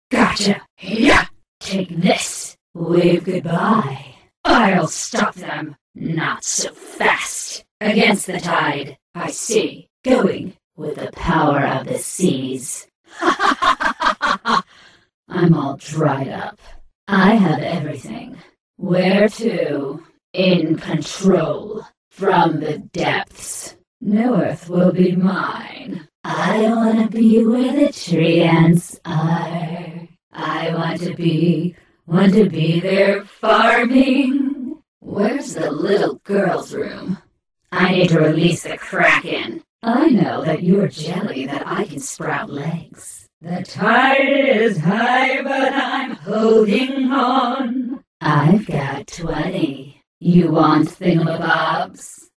Gotcha! Yeah! Take this! Wave goodbye. I'll stop them. Not so fast. Against the tide. I see. Going with the power of the seas. I'm all dried up. I have everything. Where to? In control. From the depths. Newerth will be mine. I wanna be where the tree ants are. I want to be there farming. Where's the little girl's room? I need to release the Kraken. I know that you're jelly that I can sprout legs. The tide is high, but I'm holding on. I've got 20. You want thingamabobs?